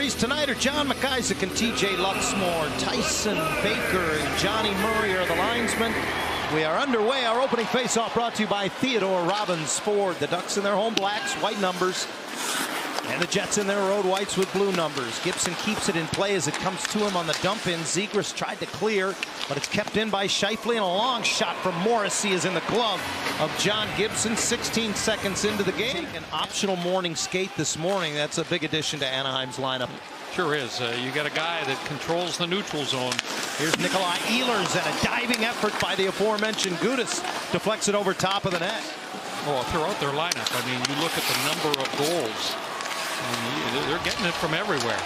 series tonight are John McIsaac and TJ Luxmore. Tyson Baker and Johnny Murray are the linesmen. We are underway. Our opening face-off brought to you by Theodore Robbins Ford. The Ducks in their home blacks, white numbers. And the Jets in their road whites with blue numbers. Gibson keeps it in play as it comes to him on the dump-in. Zegras tried to clear, but it's kept in by Scheifele, and a long shot from Morrissey is in the glove of John Gibson. 16 seconds into the game. An optional morning skate this morning. That's a big addition to Anaheim's lineup. Sure is. You got a guy that controls the neutral zone. Here's Nikolai Ehlers, and a diving effort by the aforementioned Gudas deflects it over top of the net. Well, throughout their lineup, I mean, you look at the number of goals. And they're getting it from everywhere.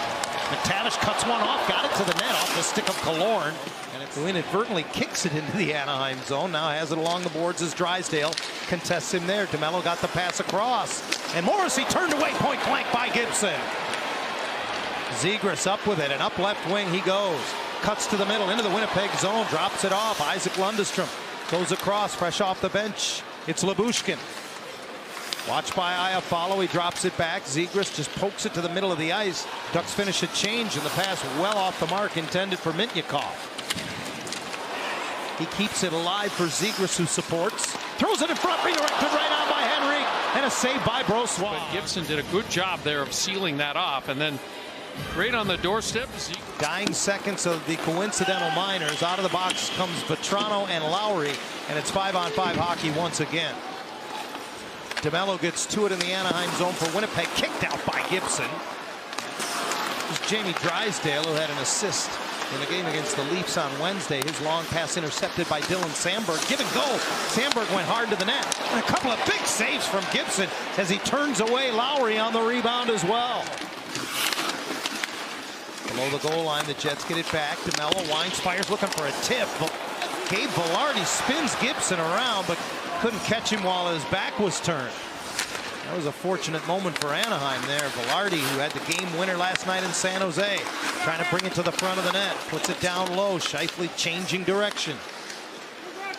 McTavish cuts one off, got it to the net off the stick of Killorn, and it inadvertently kicks it into the Anaheim zone. Now has it along the boards as Drysdale contests him there. DeMello got the pass across, and Morrissey turned away point blank by Gibson. Zegras up with it, and up left wing he goes. Cuts to the middle into the Winnipeg zone, drops it off. Isaac Lundestrom goes across, fresh off the bench. It's Lyubushkin. Watched by Iafallo, he drops it back. Zegras just pokes it to the middle of the ice. Ducks finish a change, and the pass well off the mark intended for Mintyukov. He keeps it alive for Zegras, who supports. Throws it in front, redirected right on by Henry, and a save by Brossoit. But Gibson did a good job there of sealing that off, and then right on the doorstep. Dying seconds of the coincidental minors. Out of the box comes Vetrano and Lowry, and it's 5-on-5 hockey once again. DeMello gets to it in the Anaheim zone for Winnipeg, kicked out by Gibson. It was Jamie Drysdale who had an assist in the game against the Leafs on Wednesday. His long pass intercepted by Dylan Samberg. Give and go. Samberg went hard to the net. And a couple of big saves from Gibson as he turns away Lowry on the rebound as well. Below the goal line, the Jets get it back. DeMello winds, fires, looking for a tip. Gabe Vilardi spins Gibson around, but couldn't catch him while his back was turned. That was a fortunate moment for Anaheim there. Vilardi, who had the game winner last night in San Jose, trying to bring it to the front of the net. Puts it down low. Scheifele changing direction.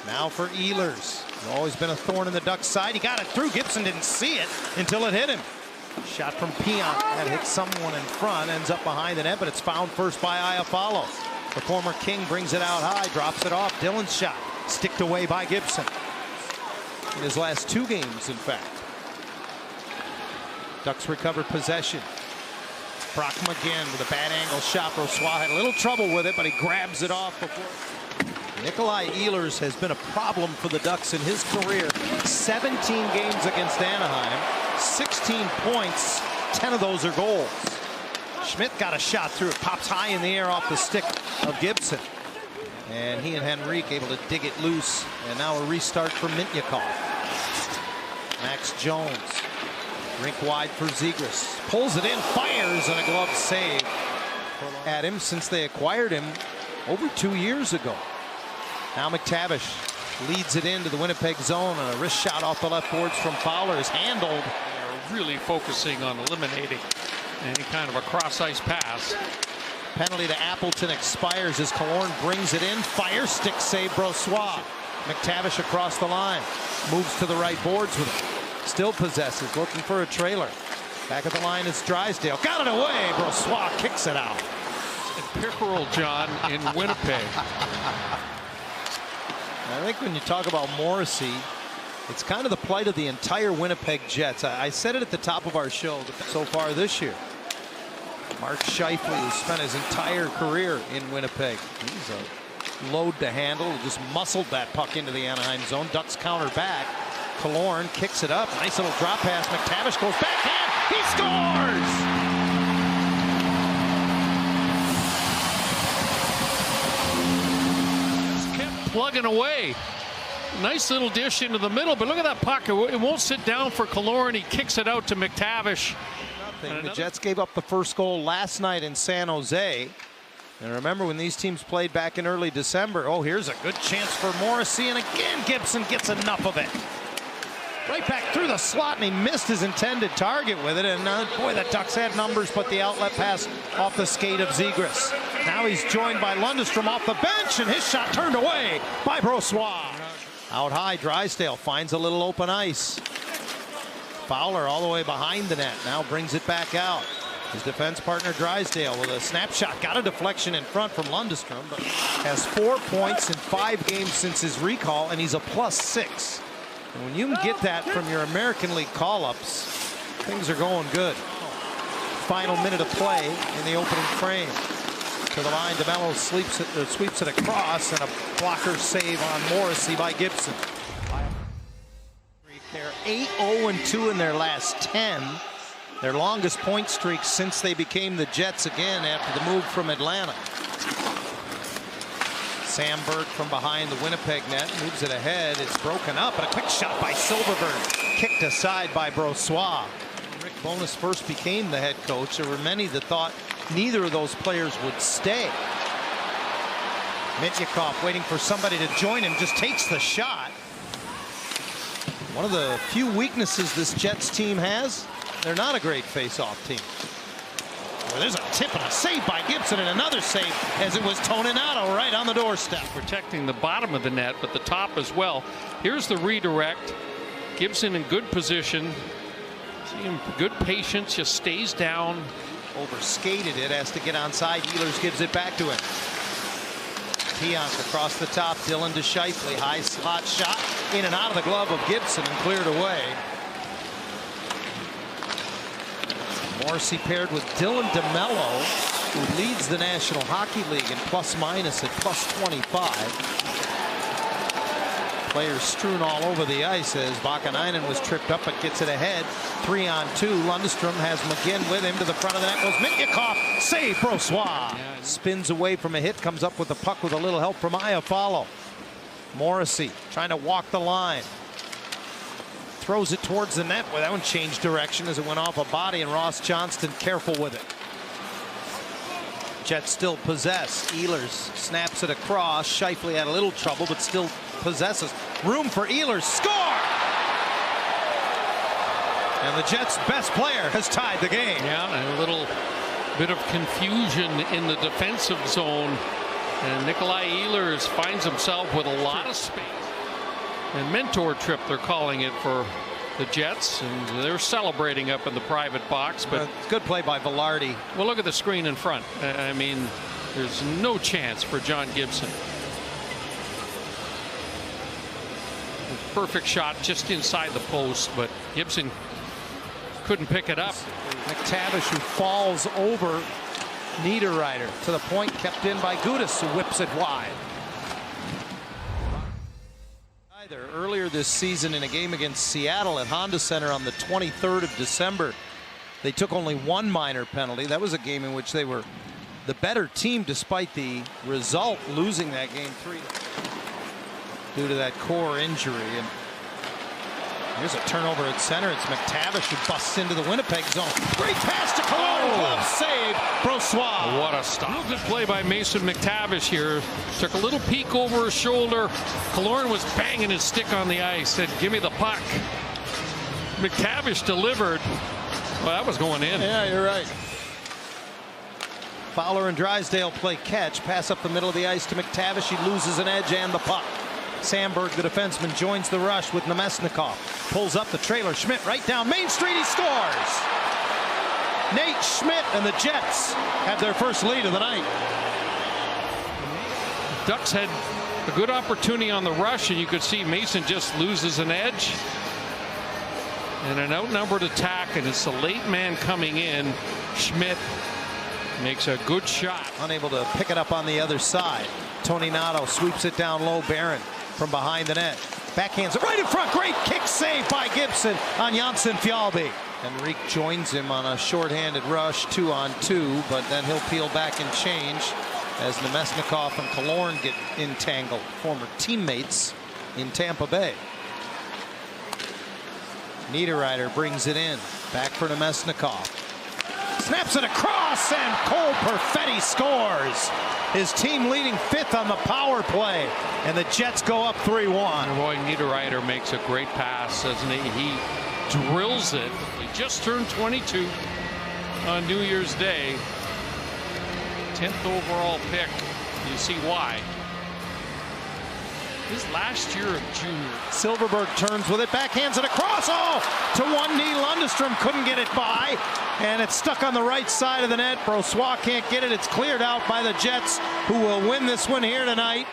Now for Ehlers. Always been a thorn in the Ducks' side. He got it through. Gibson didn't see it until it hit him. Shot from Pion. That hit someone in front. Ends up behind the net, but it's found first by Iafallo. The former King brings it out high, drops it off. Dylan's shot sticked away by Gibson. In his last two games, in fact. Ducks recovered possession. Brockman again with a bad angle shot. Brossoit had a little trouble with it, but he grabs it off before. Nikolai Ehlers has been a problem for the Ducks in his career. 17 games against Anaheim, 16 points, 10 of those are goals. Schmidt got a shot through. It pops high in the air off the stick of Gibson. And he and Henrique able to dig it loose. And now a restart for Mintyukov. Max Jones. Rink wide for Zegras. Pulls it in, fires, and a glove save at him since they acquired him over 2 years ago. Now McTavish leads it into the Winnipeg zone, and a wrist shot off the left boards from Fowler is handled. They're really focusing on eliminating any kind of a cross-ice pass. Penalty to Appleton expires as Killorn brings it in. Fire stick save Brossoit. McTavish across the line. Moves to the right boards with it. Still possesses, looking for a trailer. Back at the line is Drysdale. Got it away. Brossoit kicks it out. Pickerel, John, in Winnipeg. I think when you talk about Morrissey, it's kind of the plight of the entire Winnipeg Jets. I said it at the top of our show so far this year. Mark Scheifele, who spent his entire career in Winnipeg. He's a load to handle. Just muscled that puck into the Anaheim zone. Ducks counter back. Killorn kicks it up. Nice little drop pass. McTavish goes backhand. He scores! Just kept plugging away. Nice little dish into the middle, but look at that puck. It won't sit down for Killorn. He kicks it out to McTavish. The Jets gave up the first goal last night in San Jose. And remember when these teams played back in early December. Oh, here's a good chance for Morrissey. And again, Gibson gets enough of it. Right back through the slot, and he missed his intended target with it. And boy, the Ducks had numbers, but the outlet pass off the skate of Zegras. Now he's joined by Lundestrom off the bench, and his shot turned away by Brossoit. Out high, Drysdale finds a little open ice. Fowler all the way behind the net. Now brings it back out. His defense partner Drysdale with a snapshot. Got a deflection in front from Lundestrom, but has 4 points in 5 games since his recall, and he's a +6. And when you can get that from your American League call-ups, things are going good. Final minute of play in the opening frame. To the line, DeMello sweeps it across, and a blocker save on Morrissey by Gibson. They're 8-0-2 in their last 10. Their longest point streak since they became the Jets again after the move from Atlanta. Sandberg from behind the Winnipeg net moves it ahead. It's broken up, and a quick shot by Silverberg. Kicked aside by Brossoit. Rick Bowness first became the head coach. There were many that thought neither of those players would stay. Mitnyakov waiting for somebody to join him, just takes the shot. One of the few weaknesses this Jets team has, they're not a great face-off team. Well, there's a tip and a save by Gibson, and another save as it was Toninato right on the doorstep. Protecting the bottom of the net, but the top as well. Here's the redirect. Gibson in good position. See him, good patience, just stays down. Overskated it, has to get onside. Ehlers gives it back to him. Pionk across the top. Dylan to Scheifele. High slot shot in and out of the glove of Gibson and cleared away. Morrissey paired with Dylan DeMello, who leads the National Hockey League in plus-minus at +25. Players strewn all over the ice as Vakanainen was tripped up but gets it ahead. 3-on-2. Lundestrom has McGinn with him to the front of the net. Goes Mitnyakov. Save Brossoit. Spins away from a hit. Comes up with the puck with a little help from Iafallo. Morrissey trying to walk the line. Throws it towards the net. Well, that one changed direction as it went off a body, and Ross Johnston careful with it. Jets still possess. Ehlers snaps it across. Scheifele had a little trouble, but still possesses. Room for Ehlers. Score! And the Jets' best player has tied the game. Yeah, and a little bit of confusion in the defensive zone. And Nikolai Ehlers finds himself with a lot of space. And mentor trip, they're calling it for the Jets, and they're celebrating up in the private box. But good play by Velarde. Well, look at the screen in front. I mean, there's no chance for John Gibson. Perfect shot just inside the post, but Gibson couldn't pick it up. McTavish, who falls over Niederreiter to the point, kept in by Gudas, who whips it wide. Earlier this season in a game against Seattle at Honda Center on the 23rd of December, they took only one minor penalty. That was a game in which they were the better team despite the result, losing that game 3 due to that core injury. And here's a turnover at center. It's McTavish who busts into the Winnipeg zone. Great pass to Cologne. Glove save. Brossoit. What a stop. Real good play by Mason McTavish here. Took a little peek over his shoulder. Killorn was banging his stick on the ice. Said, give me the puck. McTavish delivered. Well, that was going in. Yeah, you're right. Fowler and Drysdale play catch. Pass up the middle of the ice to McTavish. He loses an edge and the puck. Sandberg, the defenseman, joins the rush with Nemesnikov. Pulls up the trailer. Schmidt right down Main Street. He scores. Nate Schmidt and the Jets have their first lead of the night. Ducks had a good opportunity on the rush, and you could see Mason just loses an edge. And an outnumbered attack, and it's the late man coming in. Schmidt makes a good shot. Unable to pick it up on the other side. Toninato sweeps it down low. Barron from behind the net. Backhands it right in front. Great kick save by Gibson on Janssen Fjallby. Henrique joins him on a shorthanded rush, 2-on-2, but then he'll peel back and change as Nemesnikov and Killorn get entangled, former teammates in Tampa Bay. Niederreiter brings it in. Back for Nemesnikov. Snaps it across, and Cole Perfetti scores. His team leading 5th on the power play, and the Jets go up 3-1. Roy Niederreiter makes a great pass, doesn't he? He drills it. He just turned 22 on New Year's Day. 10th overall pick. You see why. his last year of junior. Silverberg turns with it, backhands it across. Oh, to one knee. Lundestrom couldn't get it by, and it's stuck on the right side of the net. Brossoit can't get it. It's cleared out by the Jets, who will win this one here tonight.